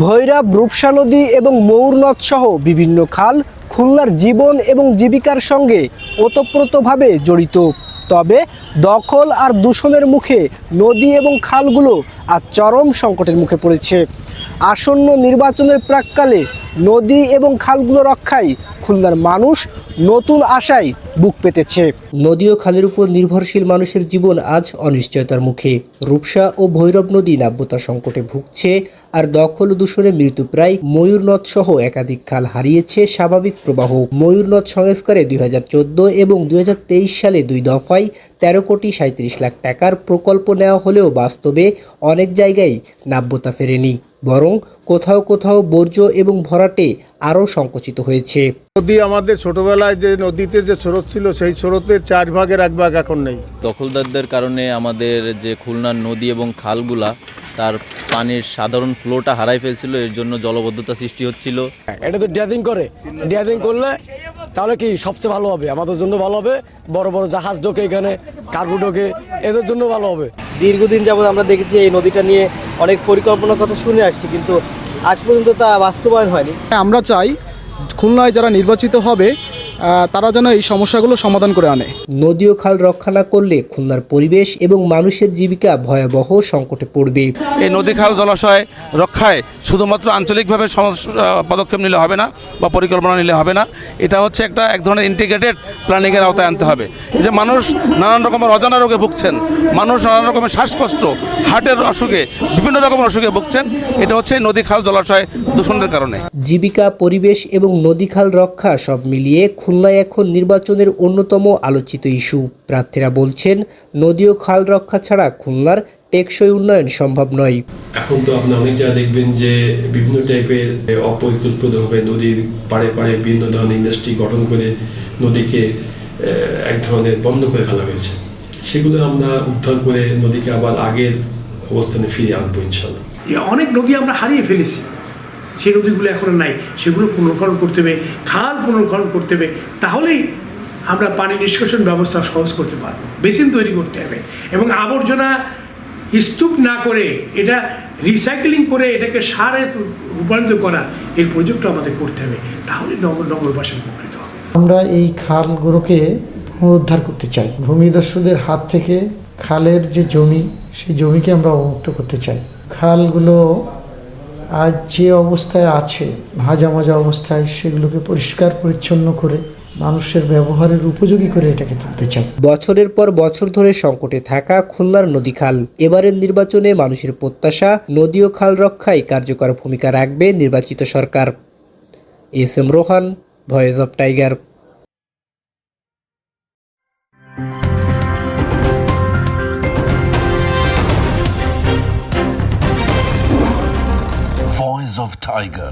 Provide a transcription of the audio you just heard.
ভৈরব, রূপসা নদী এবং ময়ূর নদ সহ বিভিন্ন খাল খুলনার জীবন এবং জীবিকার সঙ্গে ওতপ্রোতভাবে জড়িত। তবে দখল আর দূষণের মুখে নদী এবং খালগুলো আজ চরম সংকটের মুখে পড়েছে। আসন্ন নির্বাচনের প্রাক্কালে নদী এবং খালগুলো রক্ষায় খুলনার মানুষ নতুন আশায় বুক পেতেছে। নদী ও খালের উপর নির্ভরশীল মানুষের জীবন আজ অনিশ্চয়তার মুখে। রূপসা ও ভৈরব নদী নাব্যতা সংকটে ভুগছে, আর দখল দূষণে মৃত্যুপ্রায় ময়ূর নদ সহ একাধিক খাল হারিয়েছে স্বাভাবিক প্রবাহ। ময়ূর নদ সংস্কারে 2014 এবং 2023 সালে 2 দফায় 13 কোটি 37 লাখ টাকার প্রকল্প নেওয়া হলেও বাস্তবে অনেক জায়গায় নাব্যতা ফেরেনি, বরং কোথাও কোথাও বর্জ্য এবং ভরাটে আরও সংকুচিত হয়েছে। নদী আমাদের ছোটবেলায় যে নদীতে যে স্রোত ছিল সেই স্রোতের 4 ভাগের 1 ভাগ এখন নেই। দখলদারদের কারণে আমাদের যে খুলনার নদী এবং খালগুলা তার পানির সাধারণ ফ্লোটা হারাই ফেলছিল, এর জন্য জলবদ্ধতা সৃষ্টি হচ্ছিল। এটা তো ড্যাবিং করলে তাহলে কি সবচেয়ে ভালো হবে, আমাদের জন্য ভালো হবে। বড় বড় জাহাজ ঢোকে, এখানে কার্গো ঢোকে, এদের জন্য ভালো হবে। দীর্ঘদিন যাবৎ আমরা দেখেছি এই নদীটা নিয়ে অনেক পরিকল্পনার কথা শুনে আসছি, কিন্তু আজ পর্যন্ত তা বাস্তবায়ন হয়নি। আমরা চাই খুলনায় যারা নির্বাচিত হবে তারা যেন এই সমস্যাগুলো সমাধান করে আনে। নদী ও খাল রক্ষা না করলে খুলনার পরিবেশ এবং মানুষের জীবিকা ভয়াবহ সংকটে পড়বে। এই নদী খাল জলাশয় রক্ষায় শুধুমাত্র আঞ্চলিকভাবে পদক্ষেপ নিলে হবে না বা পরিকল্পনা নিলে হবে না, এটা হচ্ছে এক ধরনের ইন্টিগ্রেটেড প্ল্যানিংয়ের আওতায় আনতে হবে। যে মানুষ নানান রকমের অজানা রোগে ভুগছেন, মানুষ নানান রকমের শ্বাসকষ্ট, হার্টের অসুখে, বিভিন্ন রকমের অসুখে ভুগছেন, এটা হচ্ছে নদী খাল জলাশয় দূষণের কারণে। জীবিকা, পরিবেশ এবং নদী খাল রক্ষা সব মিলিয়ে খুলনায় এখন নির্বাচনের অন্যতম আলোচিত ইস্যু। প্রার্থীরা বলছেন, নদী ও খাল রক্ষা ছাড়া খুলনার টেকসই উন্নয়ন সম্ভব নয়। এখন তো আপনি অনেক জায়গায় দেখবেন যে বিভিন্ন টাইপের অপরিকল্পিতভাবে নদীর পাড়ে পাড়ে বিভিন্ন ধরনের ইন্ডাস্ট্রি গঠন করে নদীকে এক ধরনের বন্ধ করে ফেলা হয়েছে। সেগুলো আমরা উদ্ধার করে নদীকে আবার আগের অবস্থানে ফিরিয়ে আনবো ইনশাল্লাহ। অনেক নদী আমরা হারিয়ে ফেলেছি, সেই নদীগুলো এখন নাই, সেগুলো পুনর্খনন করতে হবে, খাল পুনর্খনন করতে হবে, তাহলেই আমরা পানি নিষ্কাশন ব্যবস্থা সহজ করতে পারবো। বেসিন তৈরি করতে হবে এবং আবর্জনা স্তূপ না করে এটা রিসাইক্লিং করে এটাকে সারে রূপান্তরিত করা, এই প্রজেক্টটা আমাদের করতে হবে, তাহলে নগরবাসী উপকৃত হবে। আমরা এই খালগুলোকে পুনরুদ্ধার করতে চাই। ভূমিদস্যুদের হাত থেকে খালের যে জমি, সেই জমিকে আমরা অবমুক্ত করতে চাই। খালগুলো আজ যে অবস্থায় আছে, ভাজামাজা অবস্থায়, সেগুলোকে পরিষ্কার পরিচ্ছন্ন করে মানুষের ব্যবহারের উপযোগী করে এটাকে তুলতে চাই। বছরের পর বছর ধরে সংকটে থাকা খুলনার নদী খাল, এবারের নির্বাচনে মানুষের প্রত্যাশা নদী ও খাল রক্ষায় কার্যকর ভূমিকা রাখবে নির্বাচিত সরকার। S M. Rohan, Voice of Tiger. Voice of Tiger.